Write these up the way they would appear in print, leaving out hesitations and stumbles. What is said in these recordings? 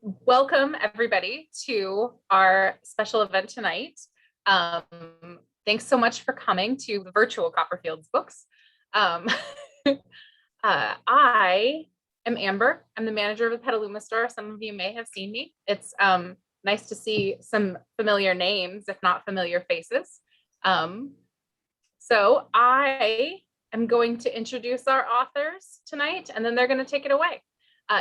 Welcome everybody to our special event tonight. Um, Thanks so much for coming to the virtual Copperfields books. I am Amber. I'm the manager of the Petaluma store. Some of you may have seen me. It's nice to see some familiar names, if not familiar faces. So I am going to introduce our authors tonight, and then they're going to take it away.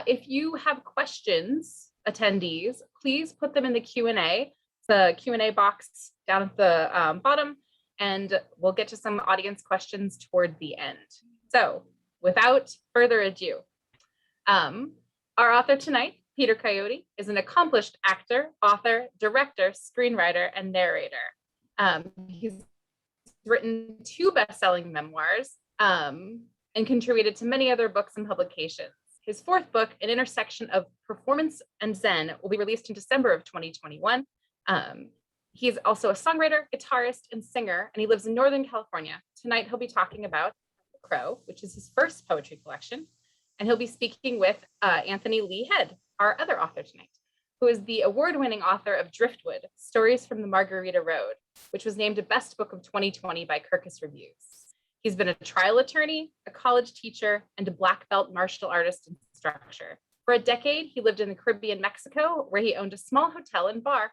If you have questions, attendees, please put them in the Q&A, the Q&A box down at the bottom, and we'll get to some audience questions toward the end. So without further ado, our author tonight, Peter Coyote, is an accomplished actor, author, director, screenwriter, and narrator. He's written 2 best-selling memoirs and contributed to many other books and publications. His 4th book, An Intersection of Performance and Zen, will be released in December of 2021. He's also a songwriter, guitarist, and singer, and he lives in Northern California. Tonight, he'll be talking about The Crow, which is his first poetry collection, and he'll be speaking with Anthony Lee Head, our other author tonight, who is the award-winning author of Driftwood, Stories from the Margarita Road, which was named a Best Book of 2020 by Kirkus Reviews. He's been a trial attorney, a college teacher, and a black belt martial artist instructor. For a decade, he lived in the Caribbean, Mexico, where he owned a small hotel and bar.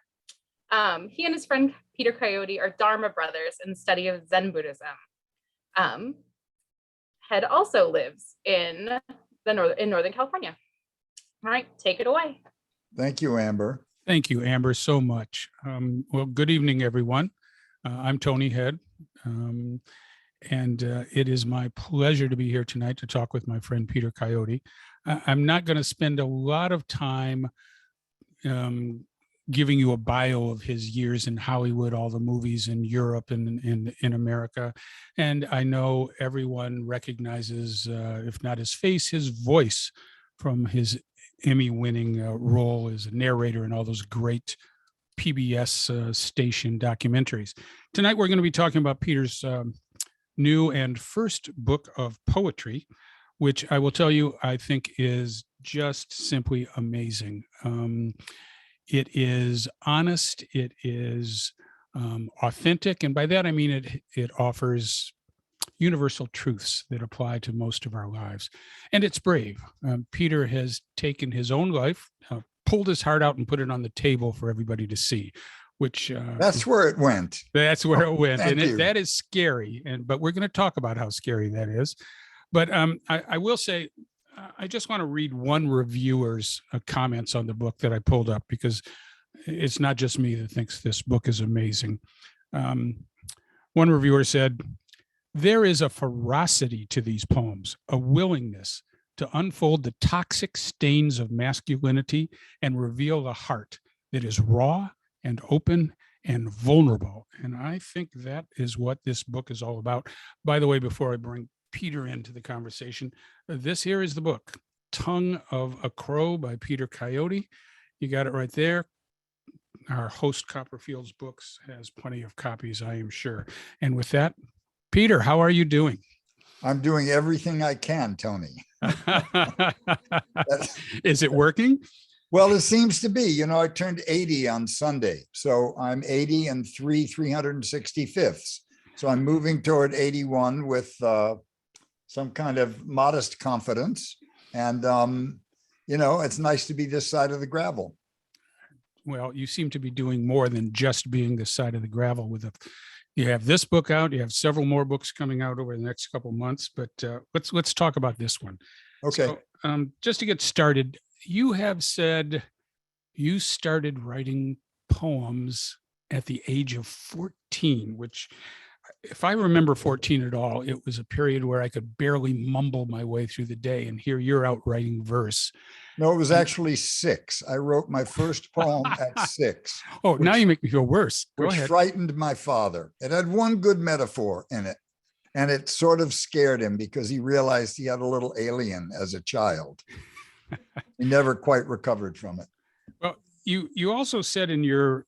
He and his friend Peter Coyote are Dharma brothers in the study of Zen Buddhism. Head also lives in Northern California. All right, take it away. Thank you, Amber. Thank you, Amber, so much. Well, good evening, everyone. I'm Tony Head. And it is my pleasure to be here tonight to talk with my friend Peter Coyote. I'm not going to spend a lot of time giving you a bio of his years in Hollywood, all the movies in Europe and in America. And I know everyone recognizes, if not his face, his voice from his Emmy-winning role as a narrator in all those great PBS station documentaries. Tonight, we're going to be talking about Peter's new and first book of poetry, which I will tell you, I think is just simply amazing. It is honest, it is authentic, and by that I mean it offers universal truths that apply to most of our lives. And it's brave. Peter has taken his own life, pulled his heart out and put it on the table for everybody to see. Which that's where it went. That's where it went, and that is scary. But we're going to talk about how scary that is. But I will say, I just want to read one reviewer's comments on the book that I pulled up, because it's not just me that thinks this book is amazing. One reviewer said, "There is a ferocity to these poems, a willingness to unfold the toxic stains of masculinity and reveal the heart that is raw and open and vulnerable." And I think that is what this book is all about. By the way, before I bring Peter into the conversation, this here is the book, Tongue of a Crow by Peter Coyote. You got it right there. Our host Copperfields Books has plenty of copies, I am sure. And with that, Peter, how are you doing? I'm doing everything I can, Tony. Is it working? Well, it seems to be. You know, I turned 80 on Sunday. So I'm 80 and 365ths. So I'm moving toward 81 with some kind of modest confidence. And, you know, it's nice to be this side of the gravel. Well, you seem to be doing more than just being this side of the gravel. You have this book out. You have several more books coming out over the next couple of months. But let's talk about this one. Okay. So, just to get started, you have said you started writing poems at the age of 14, which, if I remember 14 at all, it was a period where I could barely mumble my way through the day. And here you're out writing verse. No, it was actually 6. I wrote my first poem at 6. Oh, now you make me feel worse. Go which ahead. Frightened my father. It had one good metaphor in it. And it sort of scared him because he realized he had a little alien as a child. He never quite recovered from it. Well, you also said in your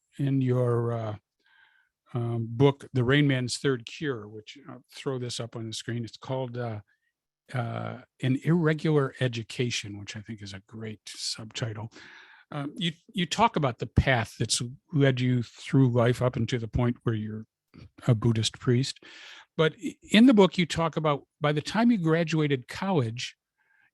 book, The Rain Man's Third Cure, which I'll throw this up on the screen. It's called An Irregular Education, which I think is a great subtitle. You talk about the path that's led you through life up into the point where you're a Buddhist priest. But in the book, you talk about by the time you graduated college,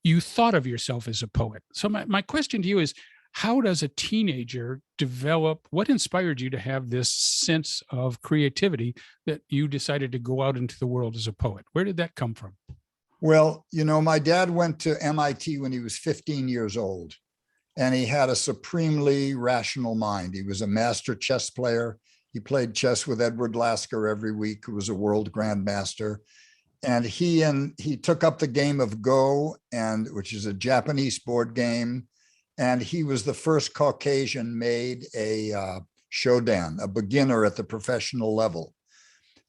you thought of yourself as a poet. So my question to you is, how does a teenager develop, what inspired you to have this sense of creativity that you decided to go out into the world as a poet? Where did that come from? Well, my dad went to MIT when he was 15 years old, and he had a supremely rational mind. He was a master chess player. He played chess with Edward Lasker every week, who was a world grandmaster. And he took up the game of Go, which is a Japanese board game. And he was the first Caucasian made a shodan, a beginner at the professional level.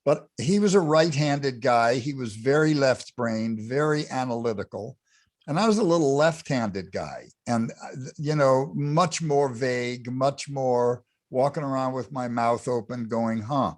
But he was a right-handed guy. He was very left-brained, very analytical. And I was a little left-handed guy, and, much more vague, much more walking around with my mouth open going, huh?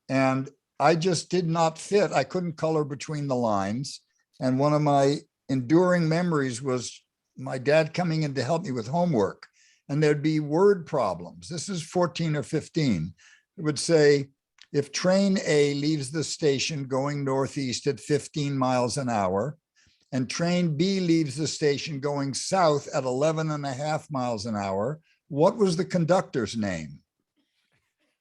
And I just did not fit. I couldn't color between the lines. And one of my enduring memories was my dad coming in to help me with homework, and there'd be word problems. This is 14 or 15. It would say, if train A leaves the station going northeast at 15 miles an hour, and train B leaves the station going south at 11.5 miles an hour, what was the conductor's name?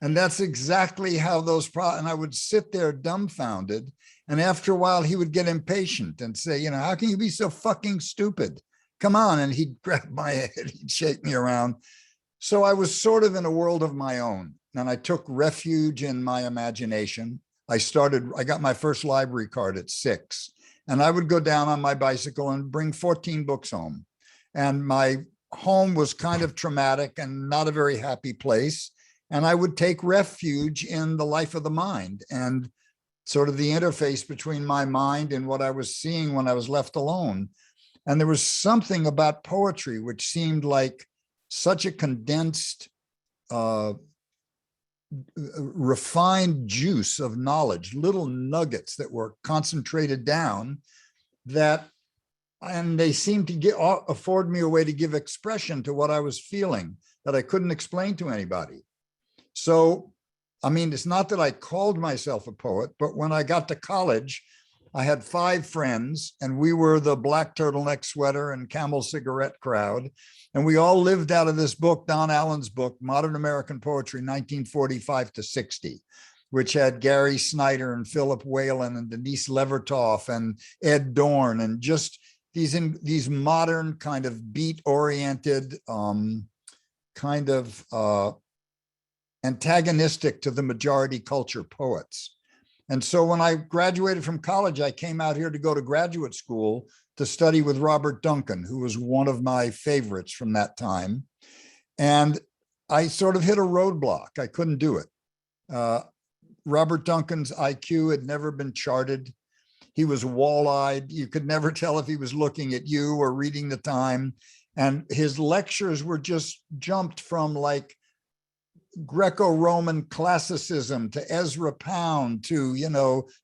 And that's exactly how and I would sit there dumbfounded. And after a while, he would get impatient and say, how can you be so fucking stupid? Come on. And he'd grab my head, he'd shake me around. So I was sort of in a world of my own, and I took refuge in my imagination. I got my first library card at 6, and I would go down on my bicycle and bring 14 books home. And my home was kind of traumatic and not a very happy place. And I would take refuge in the life of the mind and sort of the interface between my mind and what I was seeing when I was left alone. And there was something about poetry which seemed like such a condensed, refined juice of knowledge, little nuggets that were concentrated down, and they seemed to afford me a way to give expression to what I was feeling that I couldn't explain to anybody. So, it's not that I called myself a poet, but when I got to college, I had 5 friends, and we were the black turtleneck sweater and camel cigarette crowd. And we all lived out of this book, Don Allen's book, Modern American Poetry, 1945 to 60, which had Gary Snyder and Philip Whalen and Denise Levertov and Ed Dorn, and just these modern kind of beat-oriented, antagonistic to the majority culture poets. And so when I graduated from college, I came out here to go to graduate school to study with Robert Duncan, who was one of my favorites from that time. And I sort of hit a roadblock. I couldn't do it. Robert Duncan's IQ had never been charted. He was wall-eyed. You could never tell if he was looking at you or reading the time. And his lectures were just jumped from like Greco-Roman classicism to Ezra Pound to,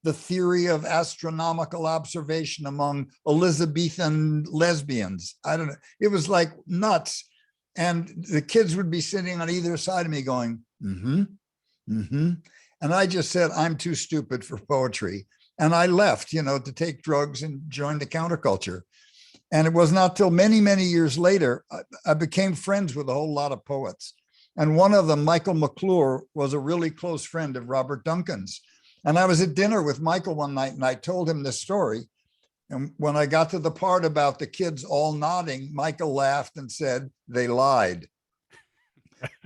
the theory of astronomical observation among Elizabethan lesbians. I don't know. It was like nuts. And the kids would be sitting on either side of me going, and I just said, I'm too stupid for poetry. And I left, to take drugs and join the counterculture. And it was not till many, many years later, I became friends with a whole lot of poets. And one of them, Michael McClure, was a really close friend of Robert Duncan's. And I was at dinner with Michael one night, and I told him this story. And when I got to the part about the kids all nodding, Michael laughed and said, they lied.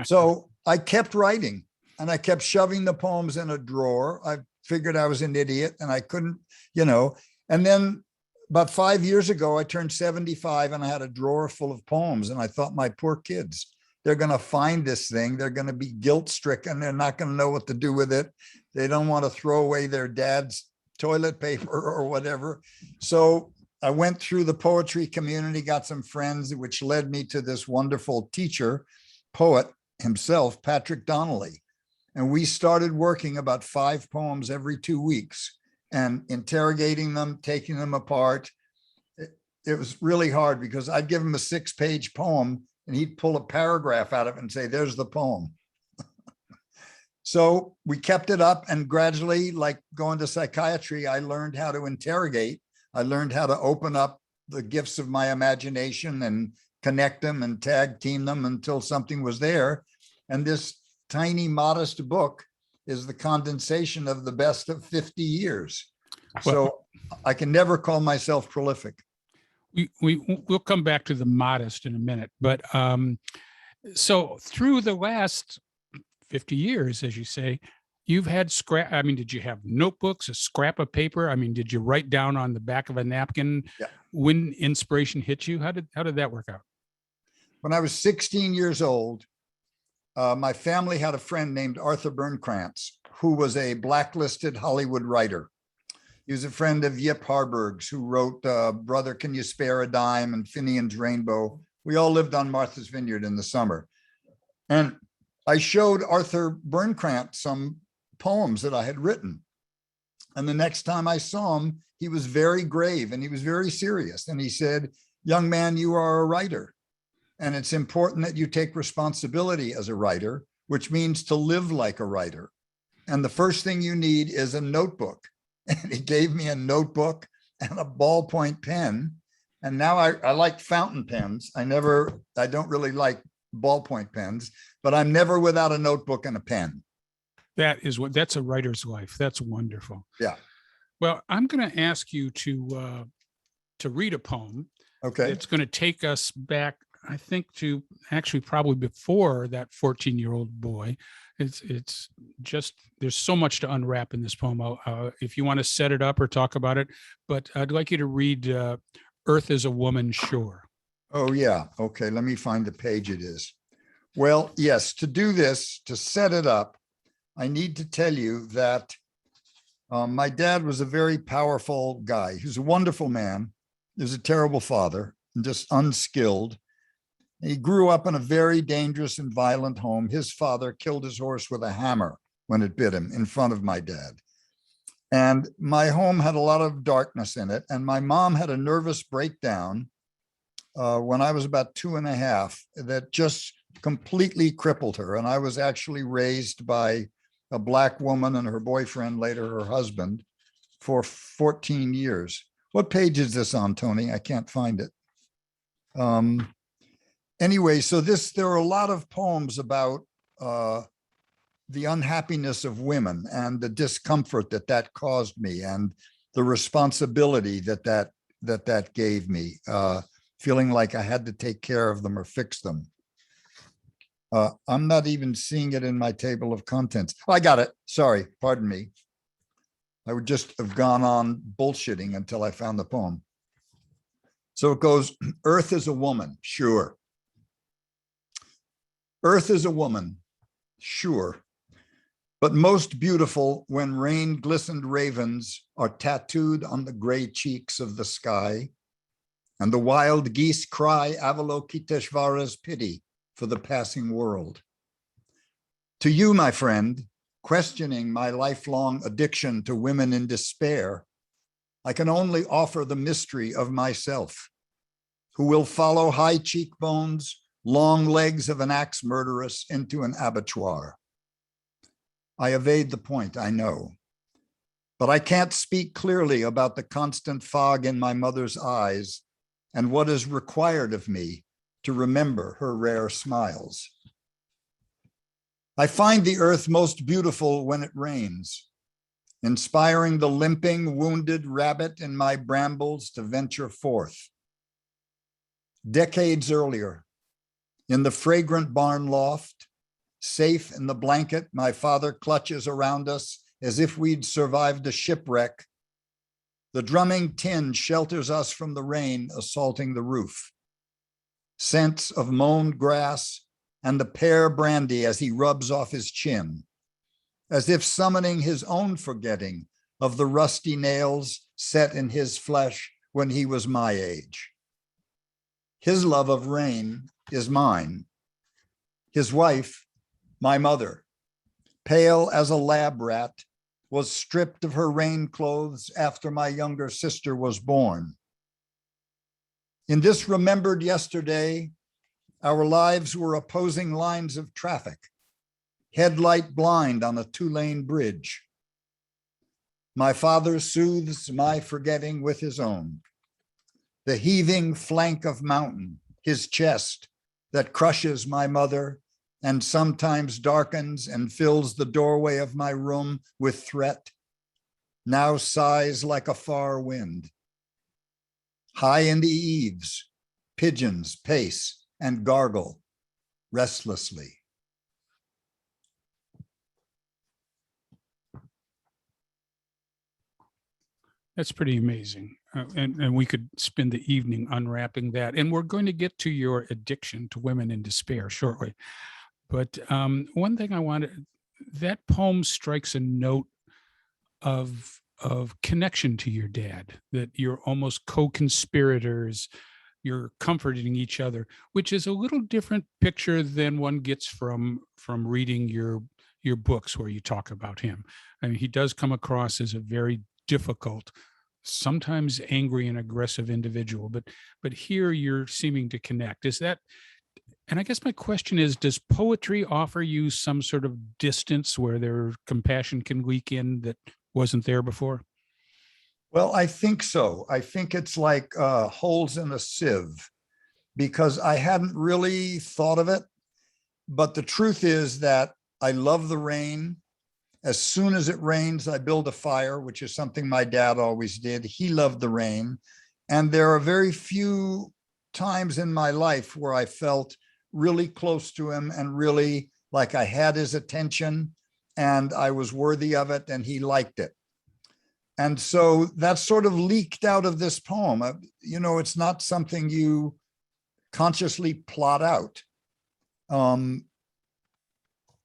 So I kept writing, and I kept shoving the poems in a drawer. I figured I was an idiot, and I couldn't, and then about 5 years ago, I turned 75, and I had a drawer full of poems. And I thought, my poor kids, they're going to find this thing. They're going to be guilt stricken. They're not going to know what to do with it. They don't want to throw away their dad's toilet paper or whatever. So I went through the poetry community, got some friends, which led me to this wonderful teacher, poet himself, Patrick Donnelly. And we started working about 5 poems every 2 weeks and interrogating them, taking them apart. It was really hard because I'd give him a 6-page poem and he'd pull a paragraph out of it and say, there's the poem. So we kept it up, and gradually, like going to psychiatry, I learned how to interrogate. I learned how to open up the gifts of my imagination and connect them and tag team them until something was there. And this tiny, modest book is the condensation of the best of 50 years. So I can never call myself prolific. We'll come back to the modest in a minute, but so through the last 50 years, as you say, you've had scrap. I mean, did you have notebooks, a scrap of paper? I mean, did you write down on the back of a napkin when inspiration hit you? How did that work out? When I was 16 years old, my family had a friend named Arthur Bernkrantz, who was a blacklisted Hollywood writer. He was a friend of Yip Harburg's, who wrote Brother, Can You Spare a Dime and Finian's Rainbow. We all lived on Martha's Vineyard in the summer. And I showed Arthur Bernkrantz some poems that I had written. And the next time I saw him, he was very grave and he was very serious. And he said, young man, you are a writer. And it's important that you take responsibility as a writer, which means to live like a writer. And the first thing you need is a notebook. And he gave me a notebook and a ballpoint pen. And now I like fountain pens. I don't really like ballpoint pens, but I'm never without a notebook and a pen. That's a writer's life. That's wonderful. Yeah. Well, I'm going to ask you to read a poem. Okay. It's going to take us back, I think, to actually probably before that 14-year-old boy. It's just, there's so much to unwrap in this poem. If you want to set it up or talk about it, but I'd like you to read Earth is a Woman, Sure. Oh, yeah. Okay. Let me find the page it is. Well, yes, to do this, to set it up, I need to tell you that my dad was a very powerful guy. He was a wonderful man. He was a terrible father and just unskilled. He grew up in a very dangerous and violent home. His father killed his horse with a hammer when it bit him in front of my dad. And my home had a lot of darkness in it. And my mom had a nervous breakdown when I was about 2.5 that just completely crippled her. And I was actually raised by a Black woman and her boyfriend, later her husband, for 14 years. What page is this on, Tony? I can't find it. Anyway, so there are a lot of poems about the unhappiness of women and the discomfort that caused me and the responsibility that gave me, feeling like I had to take care of them or fix them. I'm not even seeing it in my table of contents. Oh, I got it. Sorry, pardon me. I would just have gone on bullshitting until I found the poem. So it goes, Earth is a woman, sure. Earth is a woman, sure, but most beautiful when rain-glistened ravens are tattooed on the gray cheeks of the sky, and the wild geese cry Avalokiteshvara's pity for the passing world. To you, my friend, questioning my lifelong addiction to women in despair, I can only offer the mystery of myself, who will follow high cheekbones, long legs of an axe murderess into an abattoir. I evade the point, I know, but I can't speak clearly about the constant fog in my mother's eyes and what is required of me to remember her rare smiles. I find the earth most beautiful when it rains, inspiring the limping, wounded rabbit in my brambles to venture forth. Decades earlier, in the fragrant barn loft, safe in the blanket my father clutches around us as if we'd survived a shipwreck, the drumming tin shelters us from the rain assaulting the roof. Scents of mown grass and the pear brandy as he rubs off his chin, as if summoning his own forgetting of the rusty nails set in his flesh when he was my age. His love of rain is mine. His wife, my mother, pale as a lab rat, was stripped of her rain clothes after my younger sister was born. In this remembered yesterday, Our lives were opposing lines of traffic, headlight blind on a two-lane bridge. My father soothes my forgetting with his own. The heaving flank of mountain, his chest that crushes my mother and sometimes darkens and fills the doorway of my room with threat, now sighs like a far wind. High in the eaves, pigeons pace and gargle restlessly. That's pretty amazing. And we could spend the evening unwrapping that. And we're going to get to your addiction to women in despair shortly. But one thing I wanted, that poem strikes a note of connection to your dad, that you're almost co-conspirators, you're comforting each other, which is a little different picture than one gets from reading your books where you talk about him. I mean, he does come across as a very difficult, sometimes angry and aggressive individual, but here you're seeming to connect. Is that, and I guess my question is, does poetry offer you some sort of distance where their compassion can leak in that wasn't there before? Well, I think so. I think it's like holes in a sieve, because I hadn't really thought of it. But the truth is that I love the rain. As soon as it rains, I build a fire, which is something my dad always did. He loved the rain. And there are very few times in my life where I felt really close to him and really like I had his attention and I was worthy of it and he liked it. And so that sort of leaked out of this poem. You know, it's not something you consciously plot out.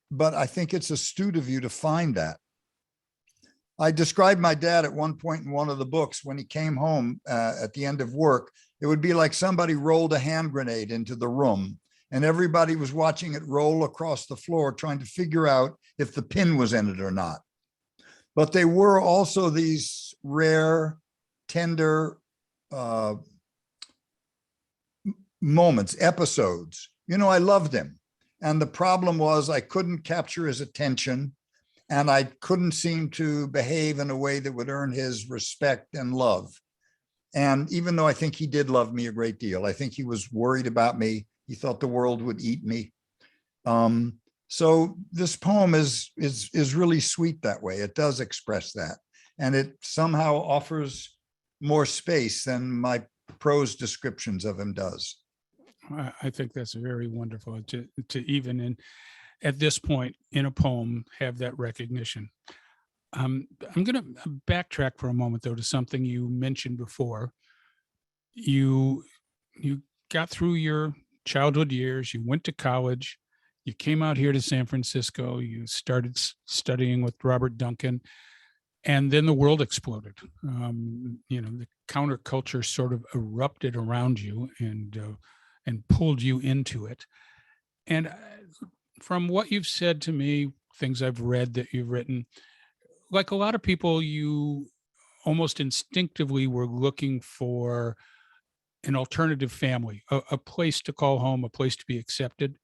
But I think it's astute of you to find that. I described my dad at one point in one of the books when he came home at the end of work. It would be like somebody rolled a hand grenade into the room and everybody was watching it roll across the floor, trying to figure out if the pin was in it or not. But they were also these rare, tender moments, episodes. You know, I loved him. And the problem was I couldn't capture his attention and I couldn't seem to behave in a way that would earn his respect and love. And even though I think he did love me a great deal, I think he was worried about me. He thought the world would eat me. So this poem is really sweet that way. It does express that. And it somehow offers more space than my prose descriptions of him does. I think that's very wonderful to even at this point in a poem have that recognition. I'm going to backtrack for a moment, though, to something you mentioned before. You got through your childhood years, you went to college, you came out here to San Francisco, you started studying with Robert Duncan, and then the world exploded. You know, the counterculture sort of erupted around you and pulled you into it. And from what you've said to me, things I've read that you've written, like a lot of people, you almost instinctively were looking for an alternative family, a place to call home, a place to be accepted.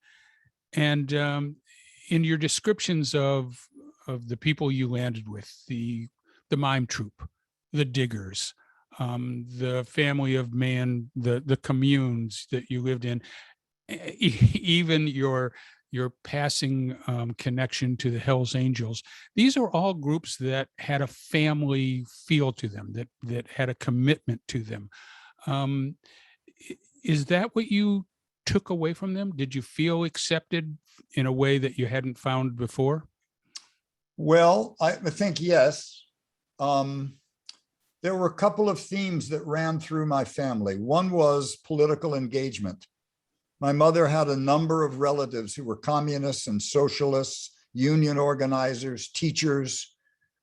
And in your descriptions of the people you landed with, the mime troupe, the diggers, the family of man, the communes that you lived in, even your passing connection to the Hells Angels, these are all groups that had a family feel to them, that had a commitment to them. Is that what you took away from them? Did you feel accepted in a way that you hadn't found before? Well, I think yes. There were a couple of themes that ran through my family. One was political engagement. My mother had a number of relatives who were communists and socialists, union organizers, teachers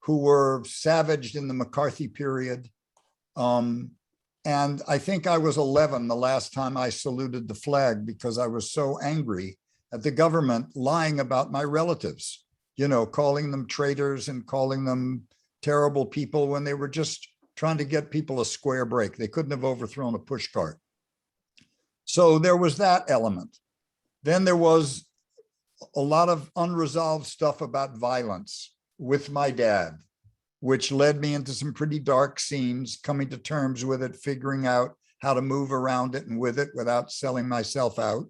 who were savaged in the McCarthy period. And I think I was 11 the last time I saluted the flag because I was so angry at the government lying about my relatives, you know, calling them traitors and calling them terrible people when they were just trying to get people a square break. They couldn't have overthrown a pushcart. So there was that element. Then there was a lot of unresolved stuff about violence with my dad, which led me into some pretty dark scenes, coming to terms with it, figuring out how to move around it and with it without selling myself out.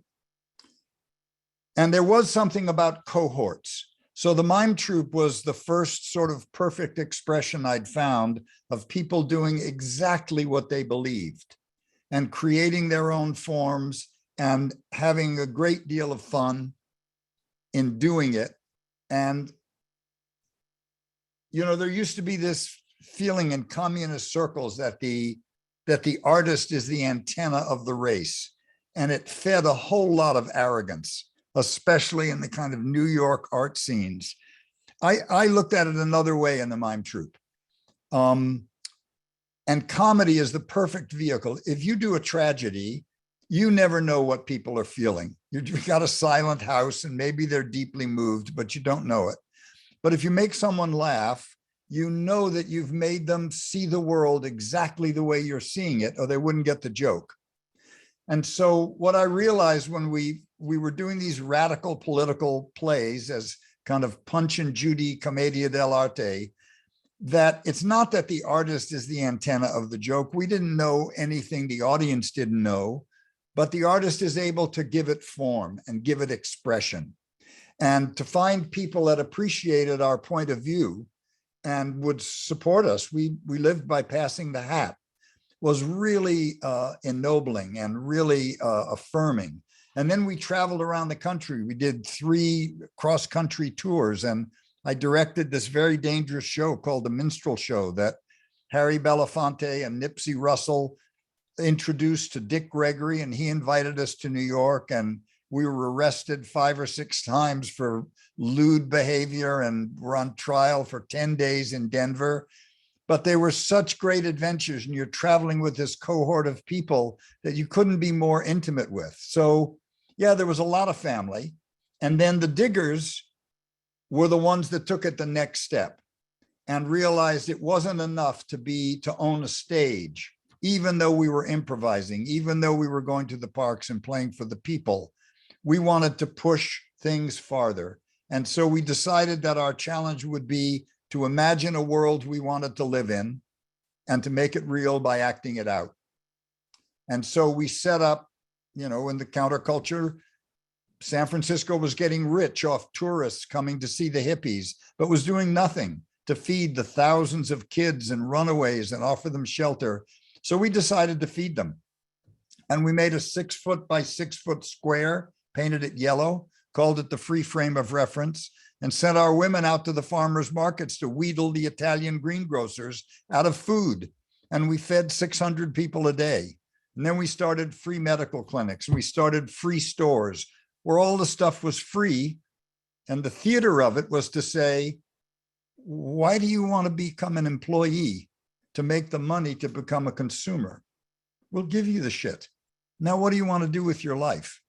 And there was something about cohorts. So the mime troupe was the first sort of perfect expression I'd found of people doing exactly what they believed and creating their own forms and having a great deal of fun in doing it. And, you know, there used to be this feeling in communist circles that the artist is the antenna of the race, and it fed a whole lot of arrogance, especially in the kind of New York art scenes. I looked at it another way in the mime troupe. And comedy is the perfect vehicle. If you do a tragedy, you never know what people are feeling. You've got a silent house and maybe they're deeply moved, but you don't know it. But if you make someone laugh, you know that you've made them see the world exactly the way you're seeing it, or they wouldn't get the joke. And so what I realized when we were doing these radical political plays as kind of Punch and Judy commedia dell'arte, that it's not that the artist is the antenna of the joke. We didn't know anything the audience didn't know, but the artist is able to give it form and give it expression. And to find people that appreciated our point of view and would support us, we lived by passing the hat, was really ennobling and really affirming. And then we traveled around the country. We did 3 cross-country tours, and I directed this very dangerous show called The Minstrel Show that Harry Belafonte and Nipsey Russell introduced to Dick Gregory, and he invited us to New York, and we were arrested 5 or 6 times for lewd behavior and were on trial for 10 days in Denver. But they were such great adventures, and you're traveling with this cohort of people that you couldn't be more intimate with. So yeah, there was a lot of family. And then the diggers were the ones that took it the next step and realized it wasn't enough to own a stage, even though we were improvising, even though we were going to the parks and playing for the people. We wanted to push things farther. And so we decided that our challenge would be to imagine a world we wanted to live in and to make it real by acting it out. And so we set up, you know, in the counterculture, San Francisco was getting rich off tourists coming to see the hippies, but was doing nothing to feed the thousands of kids and runaways and offer them shelter. So we decided to feed them. And we made a 6-foot by 6-foot square, painted it yellow, called it the free frame of reference, and sent our women out to the farmers markets to wheedle the Italian greengrocers out of food. And we fed 600 people a day. And then we started free medical clinics. We started free stores where all the stuff was free. And the theater of it was to say, why do you want to become an employee to make the money to become a consumer? We'll give you the shit. Now, what do you want to do with your life?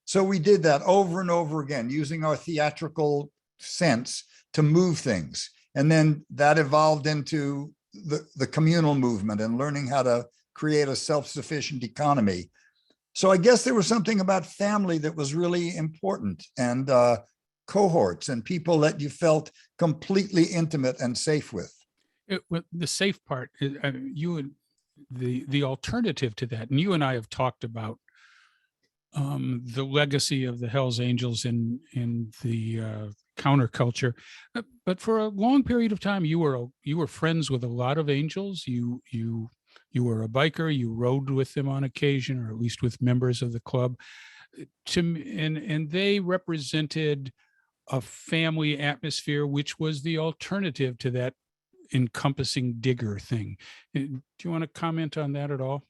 So we did that over and over again, using our theatrical sense to move things. And then that evolved into the communal movement and learning how to create a self-sufficient economy. So I guess there was something about family that was really important, and cohorts and people that you felt completely intimate and safe with. The safe part, you and the alternative to that, and you and I have talked about the legacy of the Hells Angels in the counterculture, but for a long period of time, you were friends with a lot of angels. You were a biker. You rode with them on occasion, or at least with members of the club. And they represented a family atmosphere, which was the alternative to that encompassing digger thing. Do you want to comment on that at all?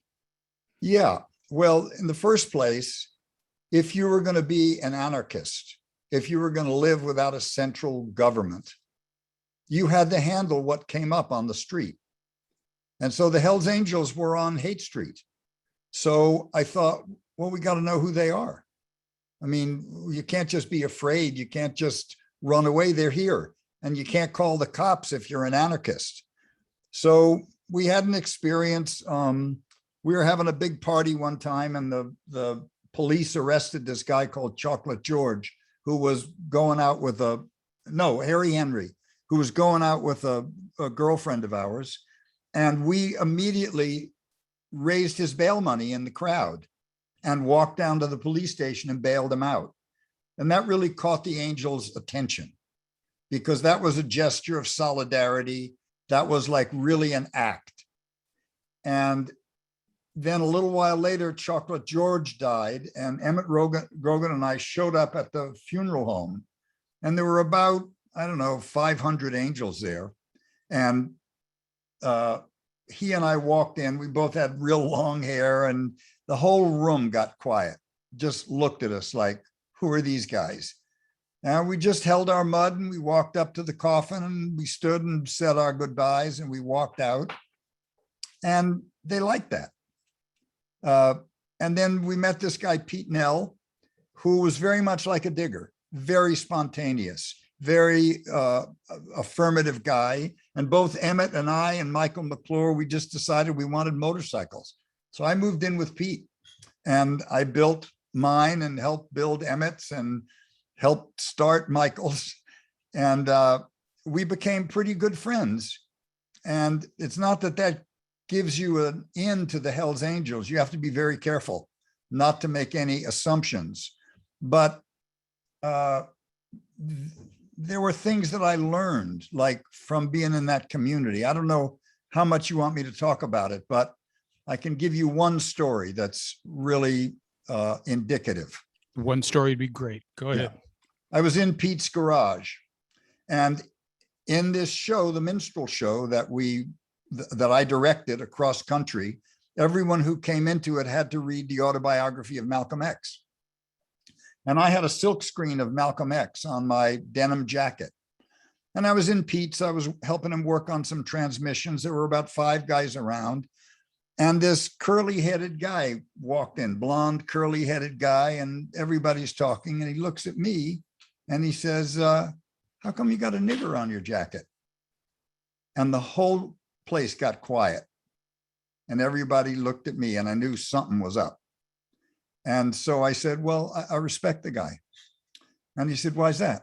Yeah. Well, in the first place, if you were going to be an anarchist, if you were going to live without a central government, you had to handle what came up on the street. And so the Hells Angels were on Haight Street. So I thought, well, we got to know who they are. I mean, you can't just be afraid. You can't just run away. They're here. And you can't call the cops if you're an anarchist. So we had an experience. We were having a big party one time, and the police arrested this guy called Chocolate George, who was going out with Harry Henry, who was going out with a girlfriend of ours. And we immediately raised his bail money in the crowd and walked down to the police station and bailed him out. And that really caught the angels' attention, because that was a gesture of solidarity. That was like really an act. And then a little while later, Chocolate George died, and Emmett Grogan and I showed up at the funeral home, and there were about, 500 angels there. And he and I walked in, we both had real long hair, and the whole room got quiet, just looked at us like, who are these guys? And we just held our mud and we walked up to the coffin and we stood and said our goodbyes and we walked out, and they liked that. And then we met this guy, Pete Nell, who was very much like a digger, very spontaneous, very affirmative guy. And both Emmett and I and Michael McClure, we just decided we wanted motorcycles. So I moved in with Pete and I built mine and helped build Emmett's and helped start Michael's. And we became pretty good friends. And it's not that gives you an in to the Hells Angels. You have to be very careful not to make any assumptions. But there were things that I learned, like from being in that community. I don't know how much you want me to talk about it, but I can give you one story that's really indicative. One story would be great. Go ahead. Yeah. I was in Pete's garage, and in this show, the minstrel show that I directed across country, everyone who came into it had to read the autobiography of Malcolm X. And I had a silk screen of Malcolm X on my denim jacket. And I was in Pete's, I was helping him work on some transmissions. There were about 5 guys around. And this curly-headed guy walked in, blonde, curly-headed guy, and everybody's talking. And he looks at me and he says, how come you got a nigger on your jacket? And the whole place got quiet. And everybody looked at me and I knew something was up. And so I said, well, I respect the guy. And he said, why is that?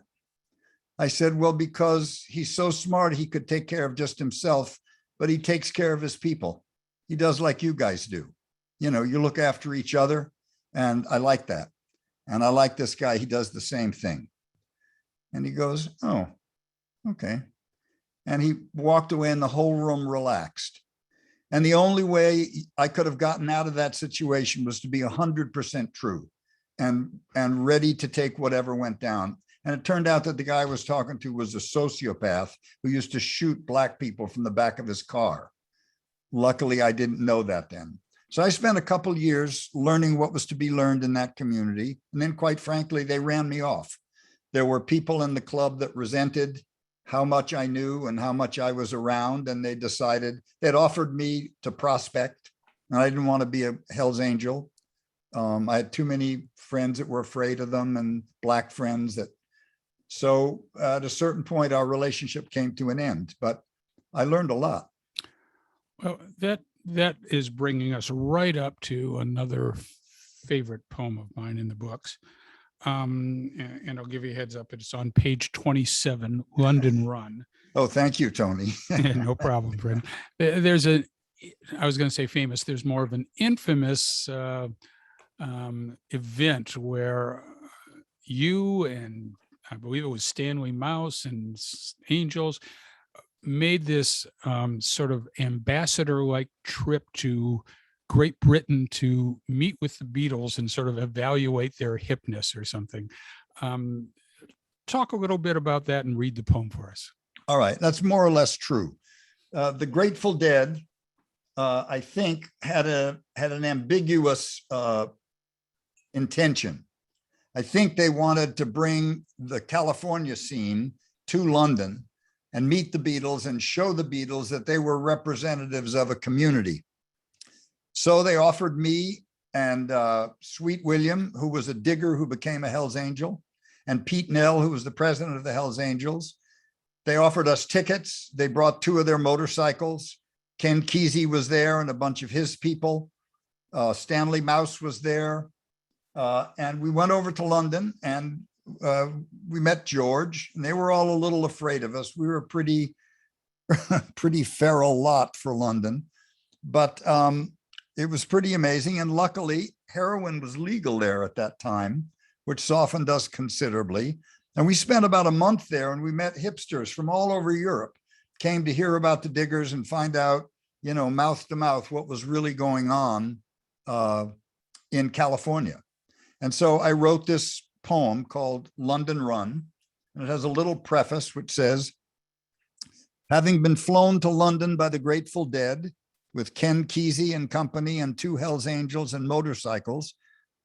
I said, well, because he's so smart, he could take care of just himself, but he takes care of his people. He does like you guys do. You look after each other. And I like that. And I like this guy. He does the same thing. And he goes, oh, okay. And he walked away and the whole room relaxed. And the only way I could have gotten out of that situation was to be 100% true and ready to take whatever went down. And it turned out that the guy I was talking to was a sociopath who used to shoot Black people from the back of his car. Luckily, I didn't know that then. So I spent a couple years learning what was to be learned in that community. And then, quite frankly, they ran me off. There were people in the club that resented how much I knew and how much I was around. And they decided, they'd offered me to prospect, and I didn't want to be a Hell's Angel. I had too many friends that were afraid of them, and Black friends that. So at a certain point, our relationship came to an end, but I learned a lot. Well, that is bringing us right up to another favorite poem of mine in the books. And I'll give you a heads up. It's on page 27, London Run. Oh, thank you, Tony. No problem, friend. I was going to say famous. There's more of an infamous event where you and I believe it was Stanley Mouse and Angels made this sort of ambassador-like trip to Great Britain to meet with the Beatles and sort of evaluate their hipness or something. Talk a little bit about that and read the poem for us. All right, that's more or less true. The Grateful Dead, I think, had an ambiguous intention. I think they wanted to bring the California scene to London and meet the Beatles and show the Beatles that they were representatives of a community. So they offered me and Sweet William, who was a digger who became a Hell's Angel, and Pete Nell, who was the president of the Hell's Angels. They offered us tickets. They brought 2 of their motorcycles. Ken Kesey was there and a bunch of his people. Stanley Mouse was there. And we went over to London, and we met George, and they were all a little afraid of us. We were a pretty feral lot for London, but it was pretty amazing. And luckily, heroin was legal there at that time, which softened us considerably. And we spent about a month there, and we met hipsters from all over Europe, came to hear about the diggers and find out, mouth to mouth, what was really going on in California. And so I wrote this poem called London Run, and it has a little preface which says, having been flown to London by the Grateful Dead with Ken Kesey and company and 2 Hells Angels and motorcycles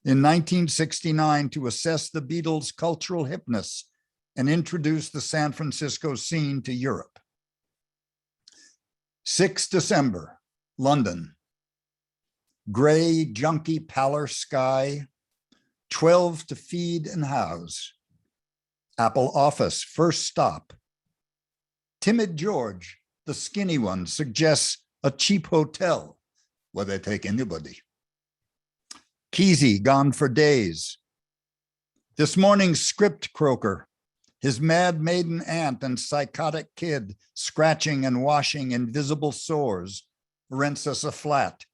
in 1969 to assess the Beatles' cultural hipness and introduce the San Francisco scene to Europe. 6 December, London. Gray, junky pallor sky, 12 to feed and house. Apple office, first stop. Timid George, the skinny one, suggests a cheap hotel where they take anybody. Kesey gone for days. This morning's script croaker, his mad maiden aunt and psychotic kid scratching and washing invisible sores, rents us a flat.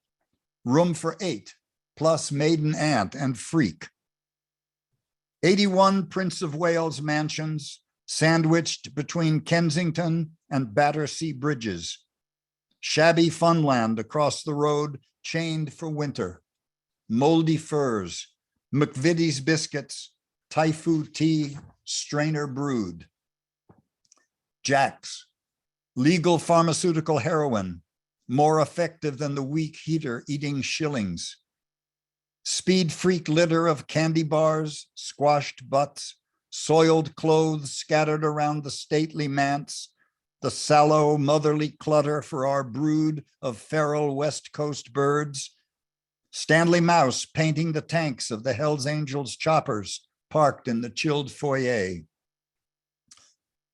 Room for 8, plus maiden aunt and freak. 81 Prince of Wales mansions, sandwiched between Kensington and Battersea bridges. Shabby funland across the road, chained for winter. Moldy furs, McVitie's biscuits, Typhoo tea, strainer brewed. Jack's, legal pharmaceutical heroin, more effective than the weak heater eating shillings. Speed freak litter of candy bars, squashed butts, soiled clothes scattered around the stately manse, the sallow motherly clutter for our brood of feral West Coast birds. Stanley Mouse painting the tanks of the Hells Angels choppers parked in the chilled foyer.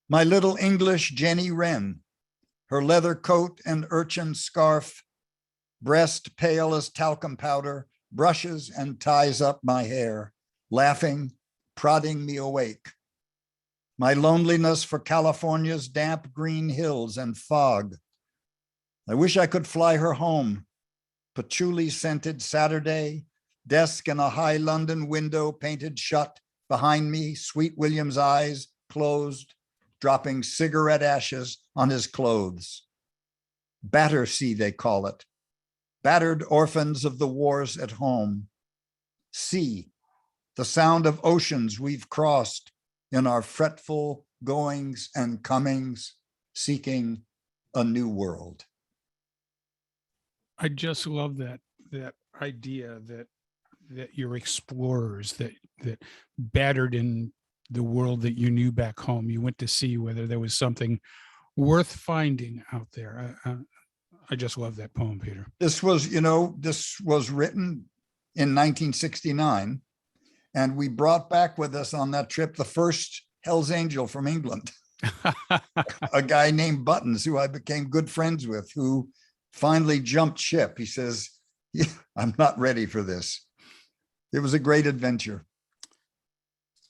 My little English Jenny Wren, her leather coat and urchin scarf, breast pale as talcum powder, brushes and ties up my hair, laughing, prodding me awake. My loneliness for California's damp green hills and fog. I wish I could fly her home. Patchouli scented Saturday, desk in a high London window painted shut. Behind me, Sweet William's eyes closed, dropping cigarette ashes on his clothes. Battersea, they call it. Battered orphans of the wars at home. Sea, the sound of oceans we've crossed in our fretful goings and comings, seeking a new world. I just love that idea that you're explorers, that battered in the world that you knew back home. You went to see whether there was something worth finding out there. I just love that poem, Peter. This was written in 1969, and we brought back with us on that trip the first Hells Angel from England, a guy named Buttons, who I became good friends with, who finally jumped ship. He says, yeah, I'm not ready for this. It was a great adventure.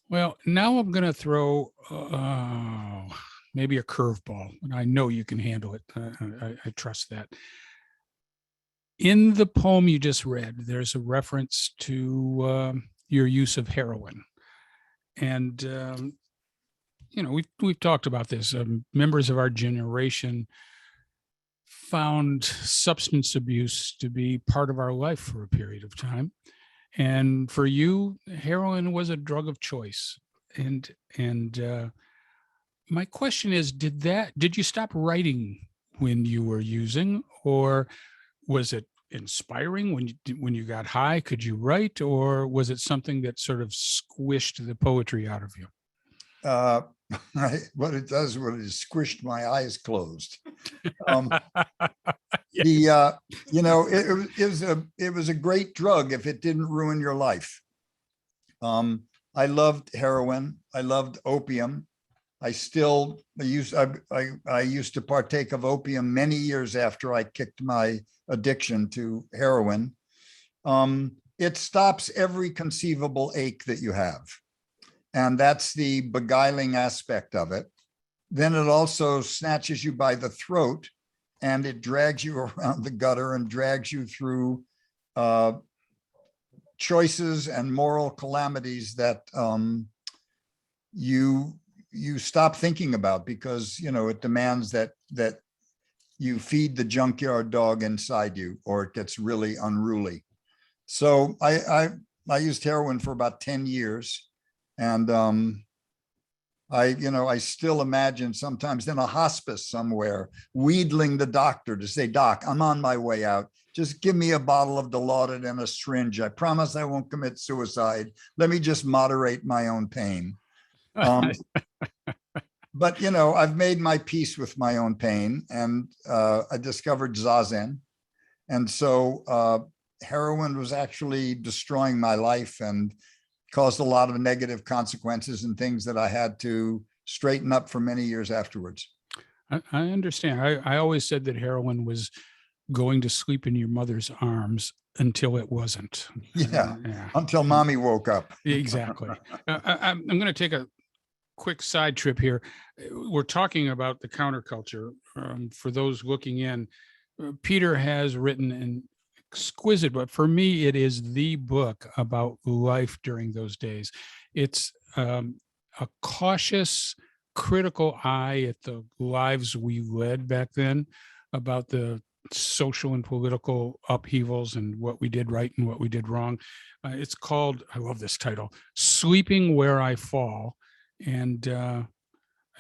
Well, now I'm going to throw maybe a curveball, and I know you can handle it. I trust that. In the poem you just read, there's a reference to your use of heroin. And, we've talked about this. Members of our generation found substance abuse to be part of our life for a period of time. And for you, heroin was a drug of choice. And my question is, did you stop writing when you were using, or was it inspiring when you got high? Could you write, or was it something that sort of squished the poetry out of you? What it does, what it squished my eyes closed. Yeah. It was a great drug if it didn't ruin your life. I loved heroin. I loved opium. I used to partake of opium many years after I kicked my addiction to heroin. it stops every conceivable ache that you have. And that's the beguiling aspect of it. Then it also snatches you by the throat and it drags you around the gutter and drags you through choices and moral calamities that you stop thinking about, because it demands that you feed the junkyard dog inside you, or it gets really unruly. So I used heroin for about 10 years, and I still imagine sometimes in a hospice somewhere wheedling the doctor to say, "Doc, I'm on my way out. Just give me a bottle of Dilaudid and a syringe. I promise I won't commit suicide. Let me just moderate my own pain." But I've made my peace with my own pain, and I discovered Zazen, and so heroin was actually destroying my life and caused a lot of negative consequences and things that I had to straighten up for many years afterwards. I understand. I always said that heroin was going to sleep in your mother's arms until it wasn't. Yeah, until mommy woke up. Exactly. I'm going to take a quick side trip here. We're talking about the counterculture. For those looking in, Peter has written an exquisite book. For me, it is the book about life during those days. It's a cautious, critical eye at the lives we led back then, about the social and political upheavals and what we did right and what we did wrong. It's called, I love this title, Sleeping Where I Fall. And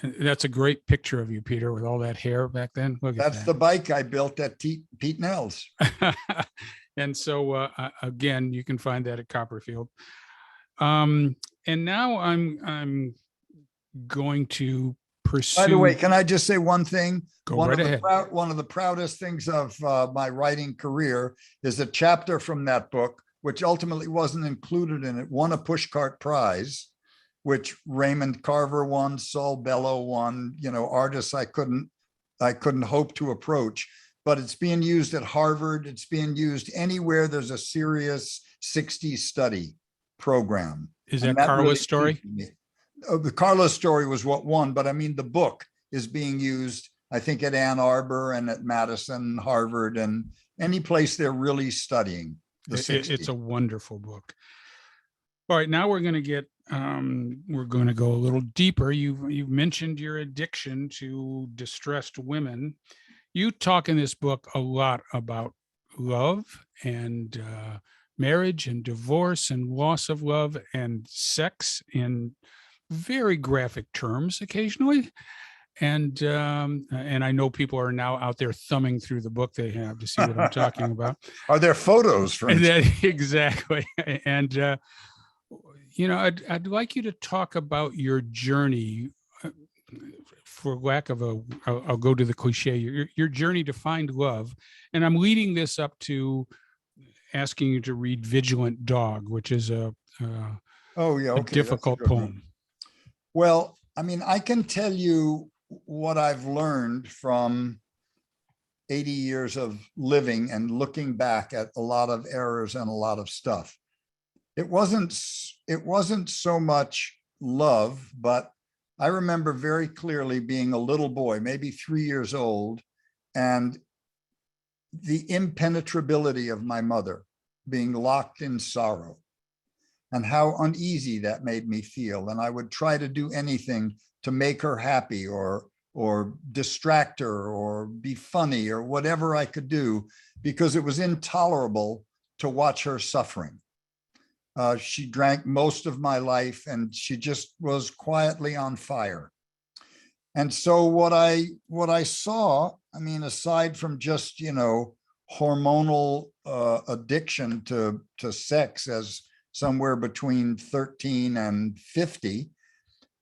that's a great picture of you, Peter, with all that hair back then. Look at That's that. the bike I built at Pete Nell's. And so, again, you can find that at Copperfield. And now I'm going to pursue. By the way, can I just say one thing? Go right ahead. One of the proudest things of my writing career is a chapter from that book, which ultimately wasn't included in it, won a Pushcart Prize, which Raymond Carver won, Saul Bellow won, artists I couldn't hope to approach. But it's being used at Harvard. It's being used anywhere there's a serious 60s study program. Is that Carla's really story? The Carla's story was what won, but I mean, the book is being used, I think, at Ann Arbor and at Madison, Harvard, and any place they're really studying the 60s. It's a wonderful book. All right, now we're going to get, we're going to go a little deeper. You've mentioned your addiction to distressed women. You talk in this book a lot about love and marriage and divorce and loss of love and sex in very graphic terms occasionally. And I know people are now out there thumbing through the book they have to see what I'm talking about. Are there photos from that? Exactly. And, I'd like you to talk about your journey, for lack of I'll go to the cliche, your journey to find love. And I'm leading this up to asking you to read Vigilant Dog, which is a difficult poem. Well, I mean, I can tell you what I've learned from 80 years of living and looking back at a lot of errors and a lot of stuff. It wasn't so much love, but I remember very clearly being a little boy, maybe 3 years old, and the impenetrability of my mother, being locked in sorrow, and how uneasy that made me feel. And I would try to do anything to make her happy, or distract her, or be funny, or whatever I could do, because it was intolerable to watch her suffering. She drank most of my life, and she just was quietly on fire. And so what I saw, I mean, aside from just, hormonal addiction to sex as somewhere between 13 and 50,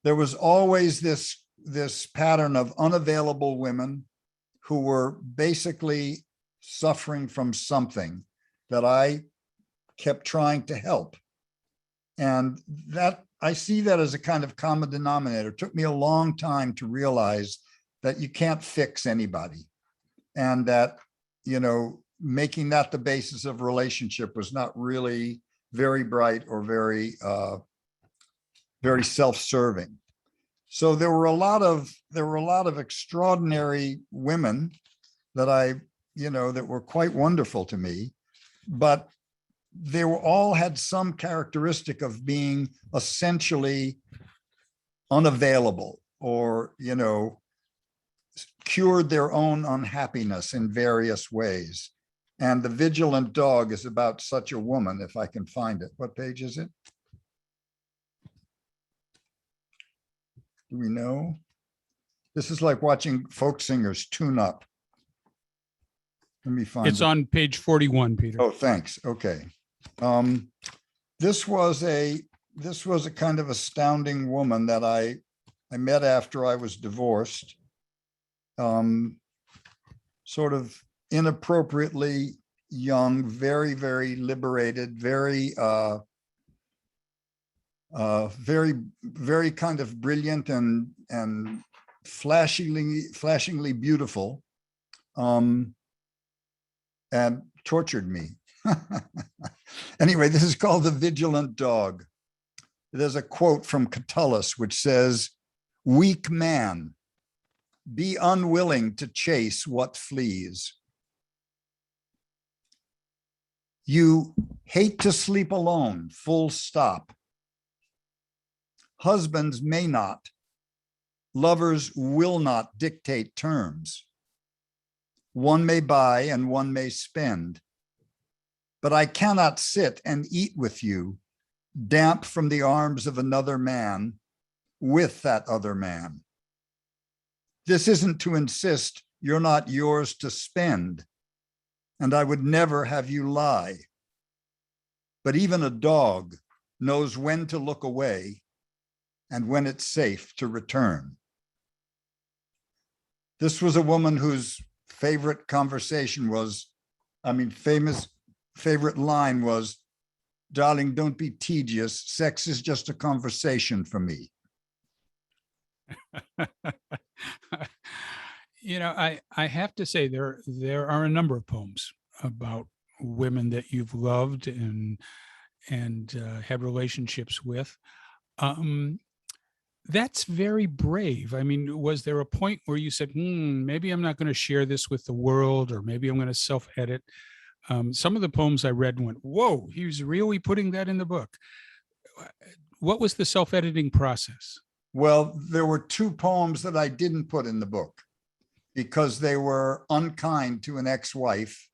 there was always this pattern of unavailable women who were basically suffering from something that I kept trying to help. And that, I see that as a kind of common denominator. It took me a long time to realize that you can't fix anybody, and that, making that the basis of relationship was not really very bright or very self-serving. So there were a lot of extraordinary women that that were quite wonderful to me, but they were all had some characteristic of being essentially unavailable, or cured their own unhappiness in various ways. And The Vigilant Dog is about such a woman, if I can find it. What page is it? Do we know? This is like watching folk singers tune up. Let me find It's it. on page 41, Peter. Oh, thanks. Okay. This was a kind of astounding woman that I met after I was divorced. Sort of inappropriately young, very, very liberated, very, very kind of brilliant and flashingly beautiful, and tortured me. Anyway, this is called The Vigilant Dog. There's a quote from Catullus which says, "Weak man, be unwilling to chase what flees. You hate to sleep alone, full stop. Husbands may not, lovers will not dictate terms. One may buy and one may spend. But I cannot sit and eat with you, damp from the arms of another man, with that other man. This isn't to insist you're not yours to spend, and I would never have you lie. But even a dog knows when to look away and when it's safe to return." This was a woman whose favorite conversation was, favorite line was, "Darling, don't be tedious. Sex is just a conversation for me." I have to say there are a number of poems about women that you've loved and had relationships with. That's very brave. I mean, was there a point where you said, maybe I'm not going to share this with the world, or maybe I'm going to self-edit? Some of the poems I read went, whoa, he's really putting that in the book. What was the self-editing process? Well, there were two poems that I didn't put in the book because they were unkind to an ex-wife.